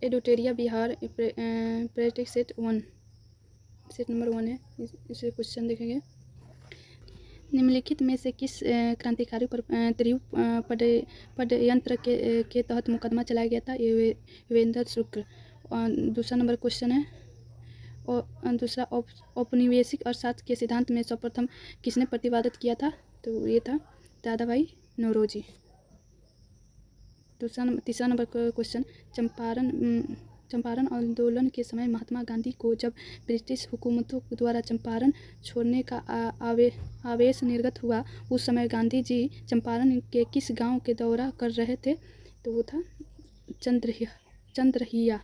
एडोटेरिया Bihar practice set number 1 है। इसे question देखेंगे। निम्नलिखित में से किस क्रांतिकारी पर त्रियुग पदयंत्र के तहत मुकदमा चलाया गया था? युवेंद्र शुक्ल। दूसरा नंबर क्वेश्चन है, और दूसरा औपनिवेशिक अर्थशास्त्र के सिद्धांत में सर्वप्रथम किसने प्रतिपादित किया था? तो ये था दादाभाई नौरोजी। तीसरा नंबर क्वेश्चन, चंपारण आंदोलन के समय महात्मा गांधी को जब ब्रिटिश हुकूमतों द्वारा चंपारण छोड़ने का आदेश निर्गत हुआ, उस समय गांधी जी चंपारण के किस गांव के दौरा कर रहे थे? तो वो था चंद्रहिया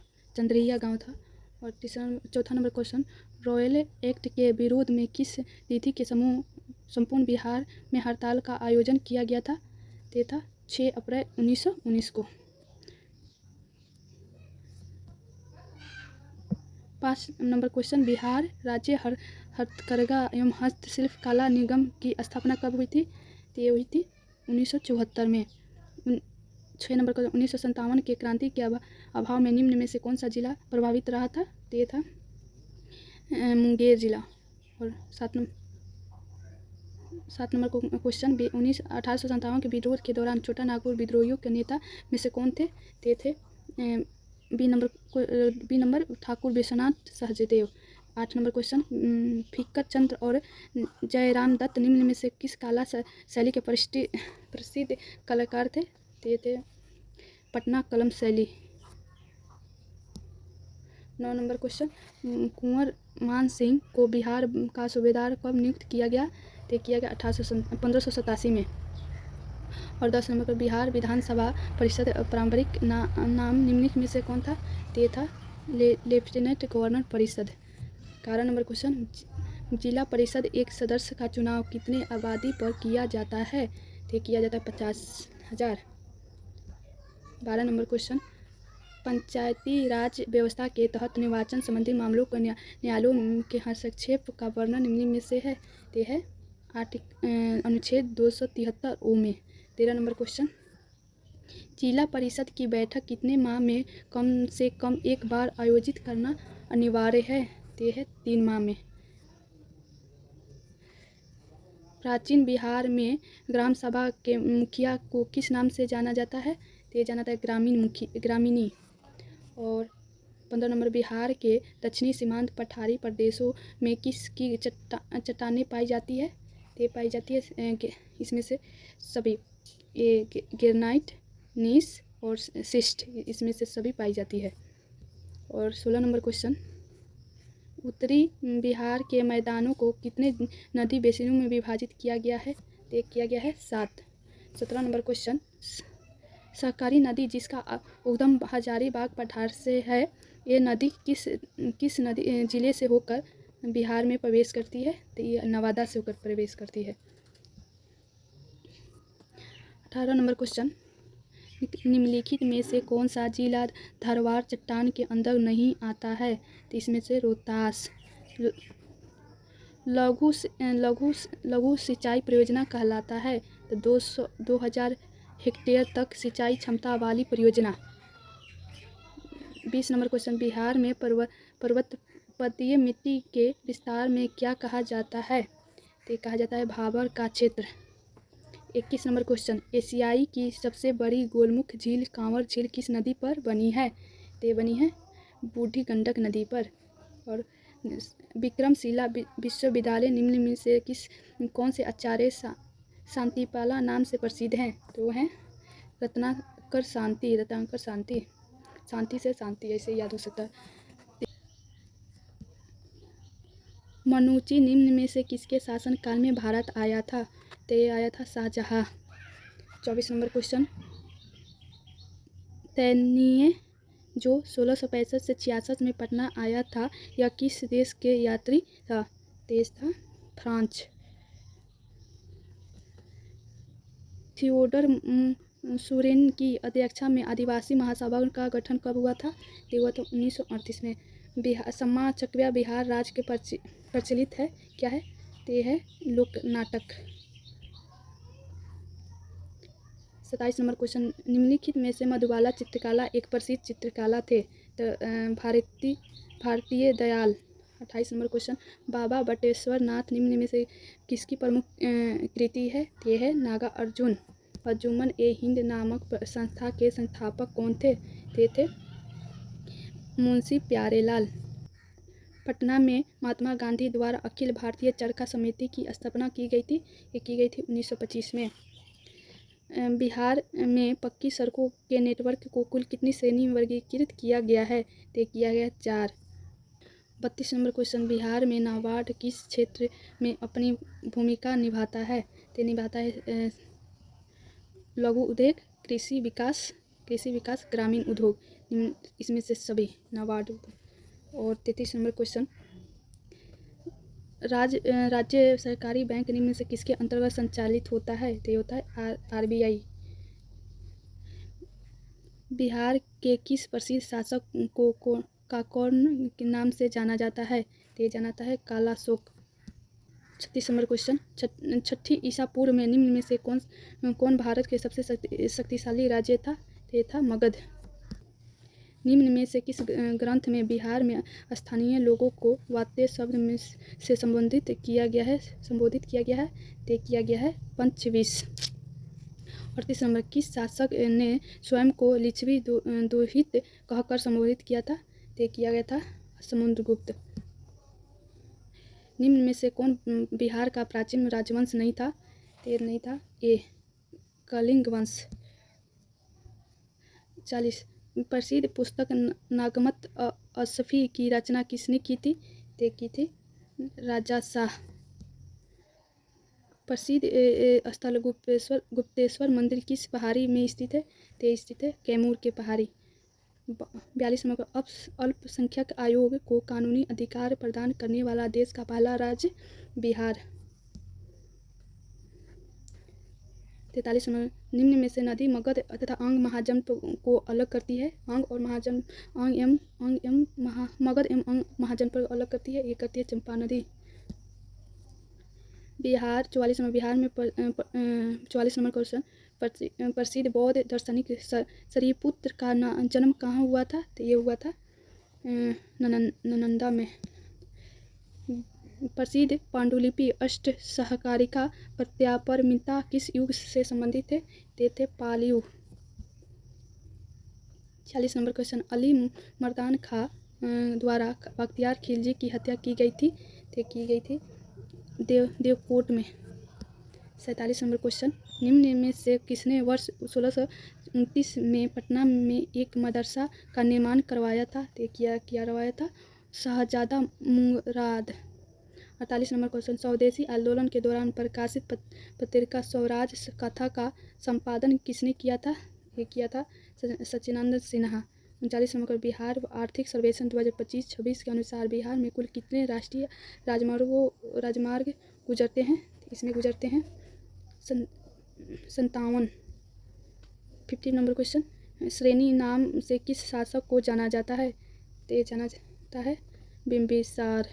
गांव था। और चौथा नंबर क्वेश्चन, रॉयल एक्ट के विरोध में किस तिथि के संपूर्ण बिहार में हड़ताल का आयोजन किया गया था? ये था 6 अप्रैल 1919 को। 5 नंबर क्वेश्चन, बिहार राज्य हथकरघा एवं हस्तशिल्प कला निगम की स्थापना कब हुई थी? तो ये हुई थी 1974 में। 6 नंबर क्वेश्चन, 1957 के क्रांति के अभाव में निम्न में से कौन सा जिला प्रभावित रहा था? तो ये था मुंगेर जिला। और 7 नंबर क्वेश्चन, 1857 के विरोध के दौरान छोटा नागपुर विद्रोहियों के नेता में से कौन थे? ते थे बी number Thakur Vishwanath Sahajdev. 8 number question, फीकर चंद्र और जयराम दत्त निम्न में से किस कला शैली के प्रसिद्ध कलाकार थे? ते थे पटना कलम शैली। 9 नंबर क्वेश्चन, कुंवर मान सिंह को बिहार का सूबेदार कब नियुक्त किया गया? तो किया गया 1587 में। और 10 नंबर पर बिहार विधानसभा परिषद पारंपरिक नाम निम्नलिखित में से कौन था? तो था लेफ्टिनेंट गवर्नर परिषद। 11 नंबर क्वेश्चन, जिला परिषद एक सदस्य का चुनाव कितने आबादी पर किया जाता है? तो किया जाता है 50,000। 12 नंबर क्वेश्चन, पंचायती राज व्यवस्था के तहत निर्वाचन संबंधी मामलों को न्यायालयों के हस्तक्षेप का वर्णन निम्न में से है? तो है अनुच्छेद 273 ओ में। 13 नंबर क्वेश्चन, जिला परिषद की बैठक कितने माह में कम से कम एक बार आयोजित करना अनिवार्य है? तो है 3 माह में। प्राचीन बिहार में ग्राम सभा के मुखिया को किस नाम से जाना जाता है? तो ये जाना था ग्रामीणी। और 15 नंबर, बिहार के दक्षिणी सीमांत पठारी प्रदेशों में किसकी चट्टानें पाई जाती है? तो पाई जाती है इसमें से सभी, ये ग्रेनाइट, नीस और सिस्ट, इसमें से सभी पाई जाती है। और 16 नंबर क्वेश्चन, उत्तरी बिहार के मैदानों को कितने नदी बेसिनों में विभाजित किया गया है? तो किया गया है 7। 17 नंबर क्वेश्चन, सहकारी नदी जिसका उद्गम हजारीबाग पठार से है, ये नदी किस नदी जिले से होकर बिहार में प्रवेश करती है? तो ये नवादा से होकर प्रवेश करती है। 18 नंबर क्वेश्चन, निम्नलिखित में से कौन सा जिला धारवाड़ चट्टान के अंदर नहीं आता है? तो इसमें से रोहतास। लघु सिंचाई परियोजना कहलाता है तो 2000 हेक्टेयर तक सिंचाई क्षमता वाली परियोजना। 20 नंबर क्वेश्चन, बिहार में पर्वतपदीय मिट्टी के विस्तार में क्या कहा जाता है? तो कहा जाता है भाबर का क्षेत्र। 21 नंबर क्वेश्चन, एशियाई की सबसे बड़ी गोलमुख झील कांवर झील किस नदी पर बनी है? तो बनी है बूढ़ी गंडक नदी पर। और विक्रमशिला विश्वविद्यालय निम्न में से कौन से आचार्य शांतिपाला नाम से प्रसिद्ध हैं? तो वो हैं रत्नाकर शांति। शांति से शांति, ऐसे याद हो सकता है। मनुची निम्न में से किसके शासनकाल में भारत आया था? तो ये आया था शाहजहाँ। 24 नंबर क्वेश्चन, तैनीय जो 1665 से 66 में पटना आया था, यह किस देश के यात्री था? देश था फ्रांस। थियोडर सुरेन की अध्यक्षता में आदिवासी महासभा का गठन कब हुआ था? ये हुआ था 1938 में। सम्मा चकव्या बिहार राज्य के प्रचलित है, क्या है? तो ये है लोक नाटक। 27 नंबर क्वेश्चन, निम्नलिखित में से मधुबाला चित्रकला एक प्रसिद्ध चित्रकला थे। तो भारतीय दयाल। 28 नंबर क्वेश्चन, बाबा बटेश्वर नाथ निम्न में से किसकी प्रमुख कृति है? ये है नागा अर्जुन। अंजुमन ए हिंद नामक संस्था के संस्थापक कौन थे? ये थे मुंशी प्यारेलाल। पटना में महात्मा गांधी द्वारा अखिल भारतीय चरखा समिति की स्थापना की गई थी। ये की गई थी 1925 में। बिहार में पक्की सड़कों के नेटवर्क को कुल कितनी श्रेणी में वर्गीकृत किया गया है? तो किया गया 4। 32 नंबर क्वेश्चन, बिहार में नाबार्ड किस क्षेत्र में अपनी भूमिका निभाता है? तो निभाता है लघु उद्योग, कृषि विकास, ग्रामीण उद्योग, इसमें से सभी नाबार्ड। और 33 नंबर क्वेश्चन, राज्य सरकारी बैंक निम्न में से किसके अंतर्गत संचालित होता है? तो ये होता है RBI। बिहार के किस प्रसिद्ध शासक को कौन के नाम से जाना जाता है? तो ये जाना जाता है काला अशोक। 36 नंबर क्वेश्चन, छठी ईसा पूर्व में निम्न में से कौन भारत के सबसे शक्तिशाली राज्य था? तो ये था मगध। निम्न में से किस ग्रंथ में बिहार में स्थानीय लोगों को वात्य शब्द में से संबोधित किया गया है? तो किया गया है पंचविश। 38 नंबर, किस शासक ने स्वयं को लिच्छवी दुहित कहकर संबोधित किया था? तो किया गया था समुद्रगुप्त। निम्न में से कौन बिहार का प्राचीन राजवंश नहीं था? तो नहीं था ए कलिंग वंश। 40, प्रसिद्ध पुस्तक नागमत असफी की रचना किसने की थी? तो की थी राजा शाह। प्रसिद्ध स्थल गुप्तेश्वर मंदिर किस पहाड़ी में स्थित है? तो स्थित है कैमूर के पहाड़ी। 42 नंबर, अल्पसंख्यक आयोग को कानूनी अधिकार प्रदान करने वाला देश का पहला राज्य बिहार। 43 नंबर, निम्न में से नदी मगध तथा अंग महाजनपद को अलग करती है? अंग और मगध एवं अंग महाजनपद को अलग करती है? ये करती है चंपा नदी। बिहार। 44 नंबर, बिहार में 44 नंबर क्वेश्चन, प्रसिद्ध बौद्ध दार्शनिक शरीपुत्र का जन्म कहाँ हुआ था? तो ये हुआ था नालंदा में। प्रसिद्ध पांडुलिपि अष्टसहकारिका प्रत्यापर्मिता किस युग से संबंधित थे? ते थे पाल युग। 40 नंबर क्वेश्चन, अली मर्दान खां द्वारा बख्तियार खिलजी की हत्या की गई थी? तो की गई थी देवकोट में। 47 नंबर क्वेश्चन, निम्न में से किसने वर्ष 1629 में पटना में एक मदरसा का निर्माण करवाया था? तो क्या करवाया था? शाहजादा मुराद। 48 नंबर क्वेश्चन, स्वदेशी आंदोलन के दौरान प्रकाशित पत्रिका स्वराज कथा का संपादन किसने किया था? ये किया था सच्चिदानंद सिन्हा। 39 नंबर, बिहार आर्थिक सर्वेक्षण 2025-26 के अनुसार बिहार में कुल कितने राष्ट्रीय राजमार्ग गुजरते हैं? इसमें गुजरते हैं 57। 50 नंबर क्वेश्चन, श्रेणी नाम से किस शासक को जाना जाता है? तो ये जाना जाता है बिम्बिसार।